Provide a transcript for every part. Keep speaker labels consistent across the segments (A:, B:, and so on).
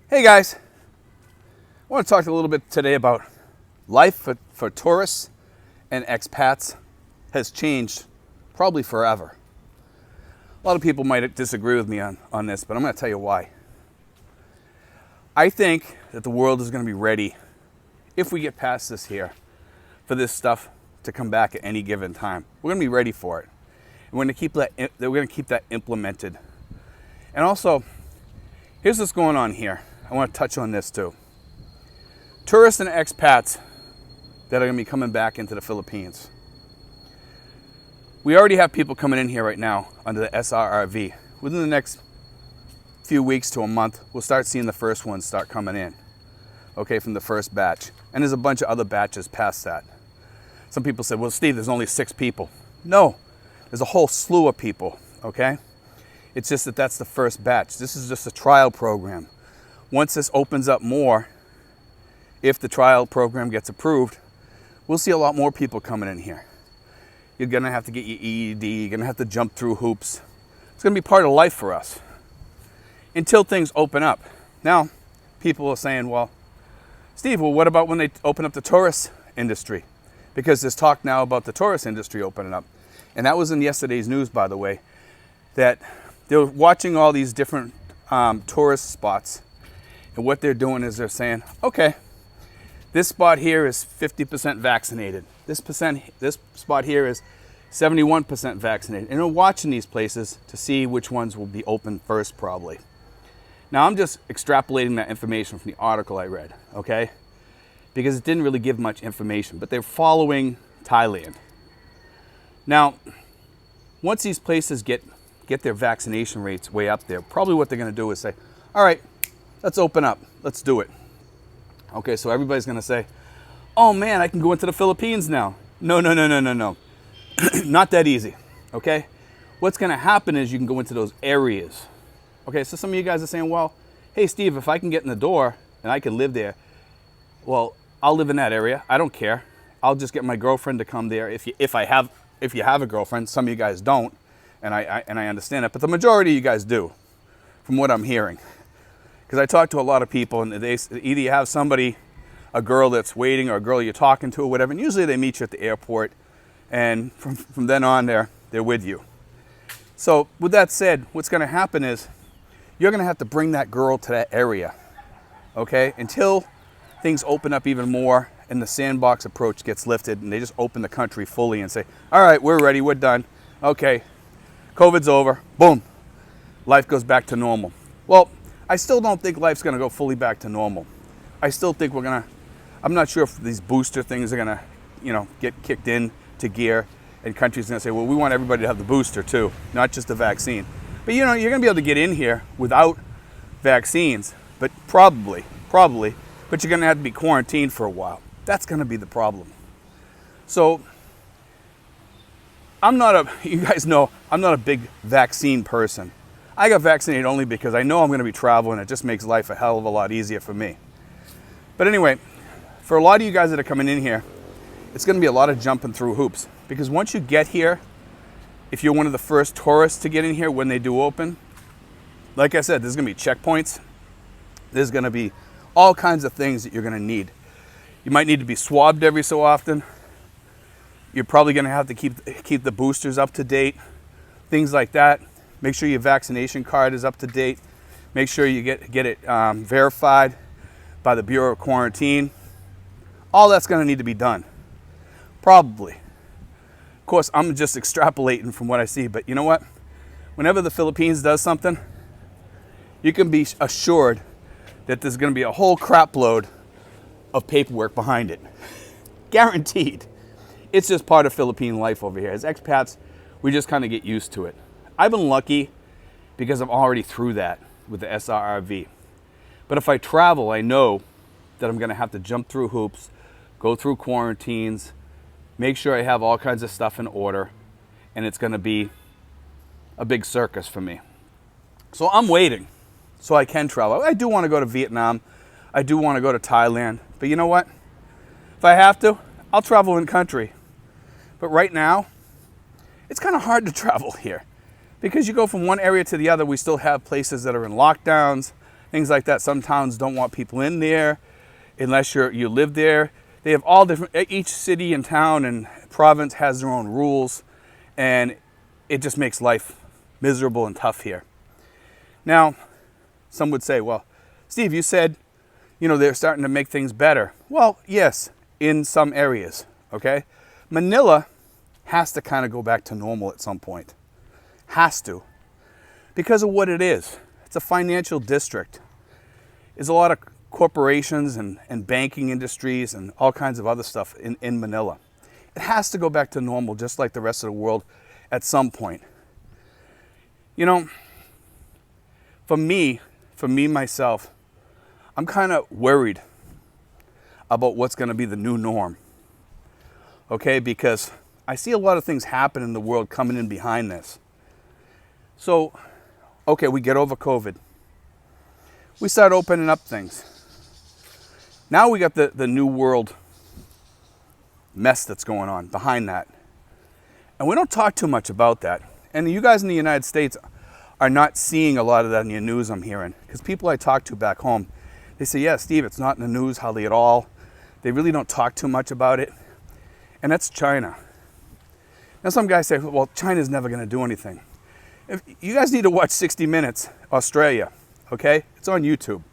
A: Hey guys, I want to talk a little bit today about life for tourists and expats has changed probably forever. A lot of people might disagree with me on this, but I'm going to tell you why. I think that the world is going to be ready, if we get past this here, for this stuff to come back at any given time. We're going to be ready for it. And we're going to keep that implemented. And also, here's what's going on here. I want to touch on this too. Tourists and expats that are going to be coming back into the Philippines. We already have people coming in here right now under the SRRV. Within the next few weeks to a month, we'll start seeing the first ones start coming in. Okay, from the first batch. And there's a bunch of other batches past that. Some people said, well, Steve, there's only 6 people. No, there's a whole slew of people, okay? It's just that that's the first batch. This is just a trial program. Once this opens up more, if the trial program gets approved, we'll see a lot more people coming in here. You're going to have to get your EED. You're going to have to jump through hoops. It's going to be part of life for us until things open up. Now, people are saying, well, Steve, well, what about when they open up the tourist industry? Because there's talk now about the tourist industry opening up. And that was in yesterday's news, by the way, that they're watching all these different tourist spots. And what they're doing is they're saying, okay, this spot here is 50% vaccinated. This spot here is 71% vaccinated. And they're watching these places to see which ones will be open first, probably. Now, I'm just extrapolating that information from the article I read, okay? Because it didn't really give much information, but they're following Thailand. Now, once these places get their vaccination rates way up there, probably what they're going to do is say, all right, let's open up. Let's do it. Okay, so everybody's going to say, oh man, I can go into the Philippines now. No. Not that easy, okay? What's going to happen is you can go into those areas. Okay, so some of you guys are saying, well, hey, Steve, if I can get in the door and I can live there, well, I'll live in that area. I don't care. I'll just get my girlfriend to come there if you have a girlfriend. Some of you guys don't, and I understand that, but the majority of you guys do, from what I'm hearing. Because I talk to a lot of people, and they either you have somebody, a girl that's waiting, or a girl you're talking to, or whatever. And usually they meet you at the airport, and from then on, they're with you. So with that said, what's going to happen is you're going to have to bring that girl to that area, okay? Until things open up even more, and the sandbox approach gets lifted, and they just open the country fully and say, all right, we're ready, we're done. Okay, COVID's over. Boom, life goes back to normal. Well, I still don't think life's going to go fully back to normal. I still think I'm not sure if these booster things are going to, get kicked in to gear, and countries are going to say, well, we want everybody to have the booster too, not just the vaccine. But you're going to be able to get in here without vaccines, but probably, but you're going to have to be quarantined for a while. That's going to be the problem. So you guys know, I'm not a big vaccine person. I got vaccinated only because I know I'm going to be traveling. It just makes life a hell of a lot easier for me. But anyway, for a lot of you guys that are coming in here, it's going to be a lot of jumping through hoops. Because once you get here, if you're one of the first tourists to get in here when they do open, like I said, there's going to be checkpoints. There's going to be all kinds of things that you're going to need. You might need to be swabbed every so often. You're probably going to have to keep the boosters up to date, things like that. Make sure your vaccination card is up to date. Make sure you get it verified by the Bureau of Quarantine. All that's going to need to be done, probably. Of course, I'm just extrapolating from what I see, but you know what? Whenever the Philippines does something, you can be assured that there's going to be a whole crap load of paperwork behind it. Guaranteed. It's just part of Philippine life over here. As expats, we just kind of get used to it. I've been lucky because I'm already through that with the SRRV. But if I travel, I know that I'm going to have to jump through hoops, go through quarantines, make sure I have all kinds of stuff in order, and it's going to be a big circus for me. So I'm waiting so I can travel. I do want to go to Vietnam. I do want to go to Thailand. But you know what? If I have to, I'll travel in country. But right now, it's kind of hard to travel here. Because you go from one area to the other, we still have places that are in lockdowns, things like that. Some towns don't want people in there unless you live there. They have all different, each city and town and province has their own rules, and it just makes life miserable and tough here. Now, some would say, well, Steve, you said, they're starting to make things better. Well, yes, in some areas, okay? Manila has to kind of go back to normal at some point. Has to. Because of what it is. It's a financial district. There's a lot of corporations and banking industries and all kinds of other stuff in Manila. It has to go back to normal, just like the rest of the world at some point. For me myself, I'm kind of worried about what's going to be the new norm. Okay, because I see a lot of things happen in the world coming in behind this. So, okay, we get over COVID. We start opening up things. Now we got the new world mess that's going on behind that. And we don't talk too much about that. And you guys in the United States are not seeing a lot of that in your news, I'm hearing. Because people I talk to back home, they say, yeah, Steve, it's not in the news hardly at all. They really don't talk too much about it. And that's China. Now some guys say, well, China's never going to do anything. You guys need to watch 60 Minutes, Australia, okay? It's on YouTube.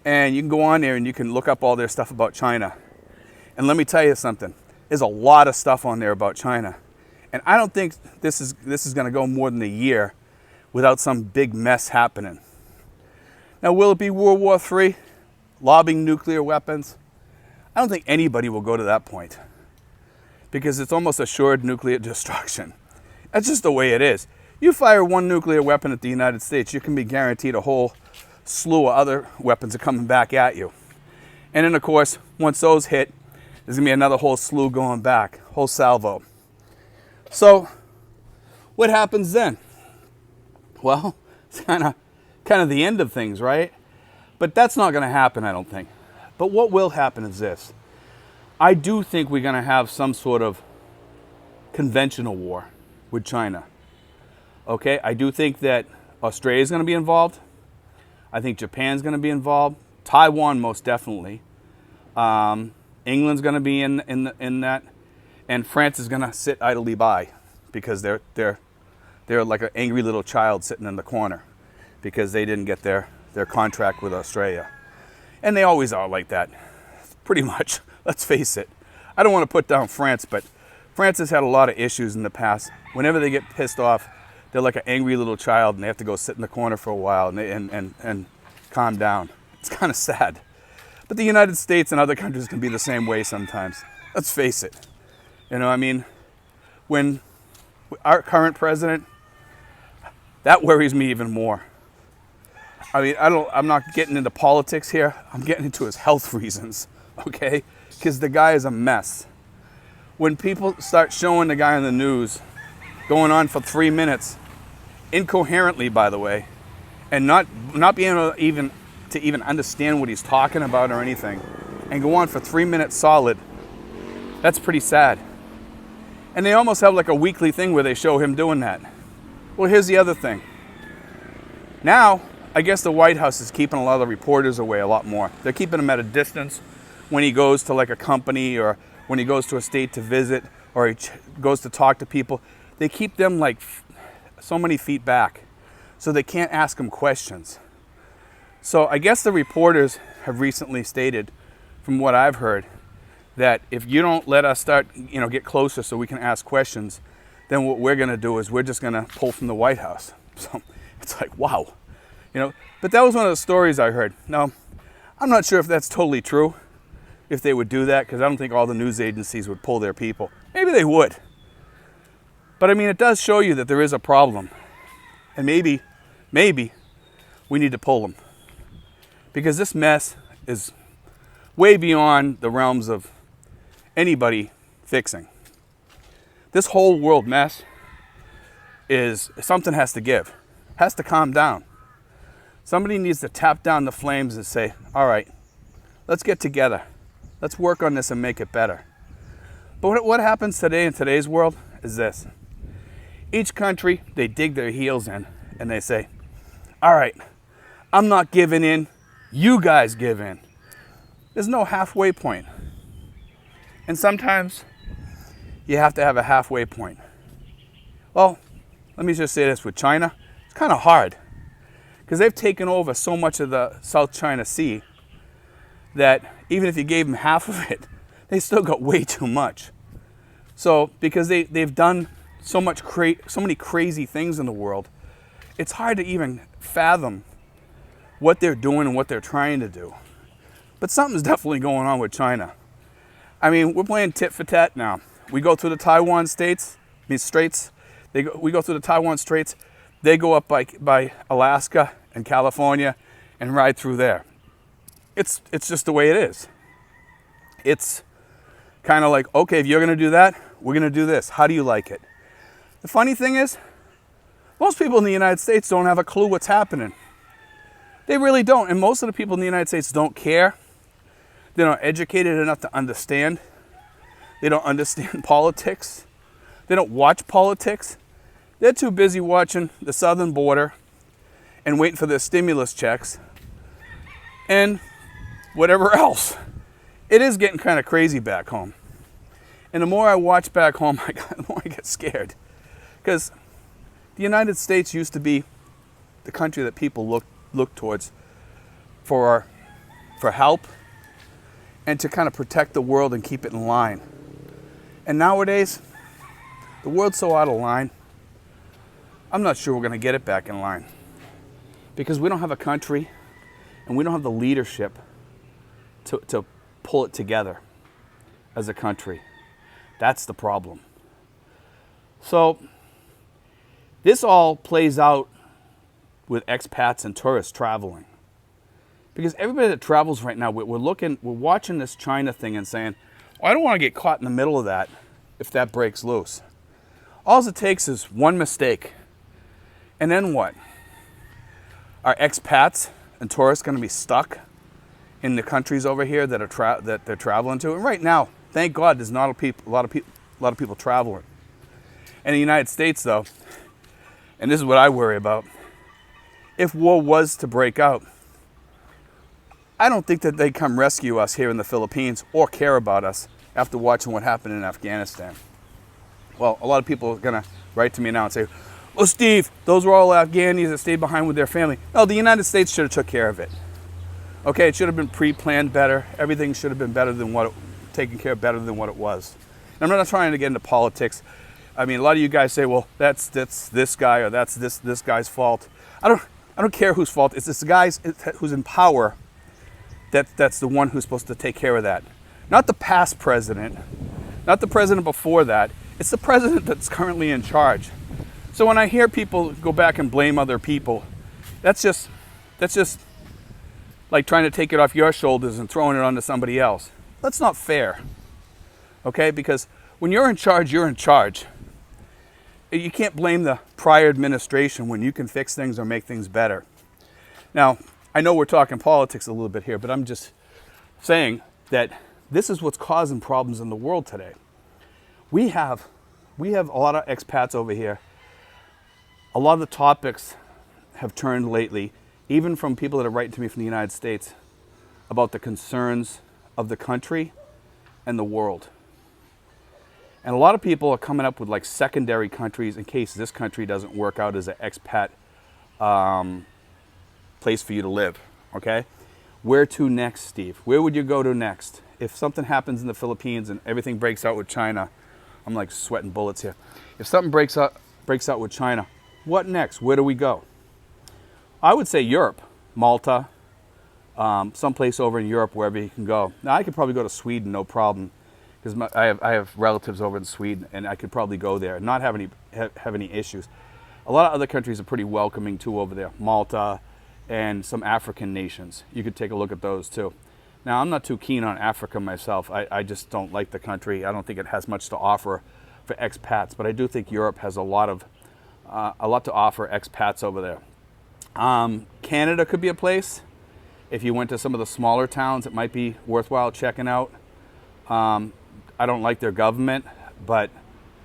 A: And you can go on there and you can look up all their stuff about China. And let me tell you something. There's a lot of stuff on there about China. And I don't think this is going to go more than a year without some big mess happening. Now, will it be World War III? Lobbing nuclear weapons? I don't think anybody will go to that point. Because it's almost assured nuclear destruction. That's just the way it is. You fire one nuclear weapon at the United States, you can be guaranteed a whole slew of other weapons are coming back at you. And then, of course, once those hit, there's going to be another whole slew going back, whole salvo. So, what happens then? Well, it's kind of the end of things, right? But that's not going to happen, I don't think. But what will happen is this. I do think we're going to have some sort of conventional war with China. Okay, I do think that Australia is going to be involved. I think Japan's going to be involved. Taiwan, most definitely. England's going to be in that, and France is going to sit idly by because they're like an angry little child sitting in the corner because they didn't get their contract with Australia, and they always are like that, pretty much. Let's face it. I don't want to put down France, but France has had a lot of issues in the past. Whenever they get pissed off, they're like an angry little child, and they have to go sit in the corner for a while and calm down. It's kind of sad. But the United States and other countries can be the same way sometimes. Let's face it. When our current president, that worries me even more. I'm not getting into politics here. I'm getting into his health reasons, okay? Because the guy is a mess. When people start showing the guy on the news going on for 3 minutes, incoherently, by the way, and not being able to even understand what he's talking about or anything, and go on for 3 minutes solid, that's pretty sad. And they almost have like a weekly thing where they show him doing that. Well, here's the other thing. Now, I guess the White House is keeping a lot of the reporters away a lot more. They're keeping them at a distance when he goes to like a company or when he goes to a state to visit or he goes to talk to people. They keep them like so many feet back so they can't ask him questions. So I guess the reporters have recently stated, from what I've heard, that if you don't let us get closer so we can ask questions, then what we're going to do is we're just going to pull from the White House. So it's like, wow. But that was one of the stories I heard. Now, I'm not sure if that's totally true, if they would do that, because I don't think all the news agencies would pull their people. Maybe they would. But it does show you that there is a problem. And maybe we need to pull them. Because this mess is way beyond the realms of anybody fixing. This whole world mess is something has to give, has to calm down. Somebody needs to tap down the flames and say, all right, let's get together. Let's work on this and make it better. But what happens today in today's world is this. Each country, they dig their heels in and they say, all right, I'm not giving in, you guys give in. There's no halfway point. And sometimes you have to have a halfway point. Well, let me just say this with China, it's kind of hard because they've taken over so much of the South China Sea that even if you gave them half of it, they still got way too much. So because they've done so many crazy things in the world, it's hard to even fathom what they're doing and what they're trying to do. But something's definitely going on with China. I mean, we're playing tit for tat now. We go through the Taiwan straits. We go through the Taiwan Straits. They go up by Alaska and California and ride through there. It's just the way it is. It's kind of like, okay, if you're going to do that, we're going to do this. How do you like it? The funny thing is, most people in the United States don't have a clue what's happening. They really don't. And most of the people in the United States don't care. They're not educated enough to understand. They don't understand politics. They don't watch politics. They're too busy watching the southern border and waiting for their stimulus checks and whatever else. It is getting kind of crazy back home. And the more I watch back home, the more I get scared. Because the United States used to be the country that people look towards for help and to kind of protect the world and keep it in line. And nowadays, the world's so out of line, I'm not sure we're going to get it back in line. Because we don't have a country and we don't have the leadership to pull it together as a country. That's the problem. So this all plays out with expats and tourists traveling. Because everybody that travels right now, we're watching this China thing and saying, oh, I don't want to get caught in the middle of that if that breaks loose. All it takes is one mistake. And then what? Are expats and tourists going to be stuck in the countries over here that they're traveling to? And right now, thank God, there's not a lot of people traveling. In the United States, though, and this is what I worry about, if war was to break out, I don't think that they'd come rescue us here in the Philippines or care about us after watching what happened in Afghanistan. Well, a lot of people are going to write to me now and say, oh, Steve, those were all Afghanis that stayed behind with their family. No, the United States should have took care of it. Okay, it should have been pre-planned better. Everything should have been taken care of better than what it was. And I'm not trying to get into politics. I mean, a lot of you guys say, well, that's this guy or that's this guy's fault. I don't care whose fault. It's this guy who's in power that's the one who's supposed to take care of that. Not the past president, not the president before that. It's the president that's currently in charge. So when I hear people go back and blame other people, that's just like trying to take it off your shoulders and throwing it onto somebody else. That's not fair. Okay? Because when you're in charge, you're in charge. You can't blame the prior administration when you can fix things or make things better. Now, I know we're talking politics a little bit here, but I'm just saying that this is what's causing problems in the world today. We have a lot of expats over here. A lot of the topics have turned lately, even from people that are writing to me from the United States, about the concerns of the country and the world. And a lot of people are coming up with like secondary countries in case this country doesn't work out as an expat place for you to live, okay? Where to next, Steve? Where would you go to next? If something happens in the Philippines and everything breaks out with China, I'm like sweating bullets here. If something breaks out with China, what next? Where do we go? I would say Europe, Malta, someplace over in Europe, wherever you can go. Now, I could probably go to Sweden, no problem, because I have relatives over in Sweden, and I could probably go there and not have any issues. A lot of other countries are pretty welcoming too over there. Malta and some African nations. You could take a look at those too. Now, I'm not too keen on Africa myself. I just don't like the country. I don't think it has much to offer for expats, but I do think Europe has a lot to offer expats over there. Canada could be a place. If you went to some of the smaller towns, it might be worthwhile checking out. I don't like their government, but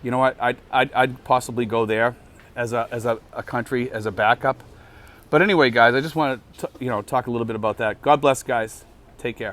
A: you know what? I'd possibly go there as a country, as a backup. But anyway, guys, I just want to talk a little bit about that. God bless, guys. Take care.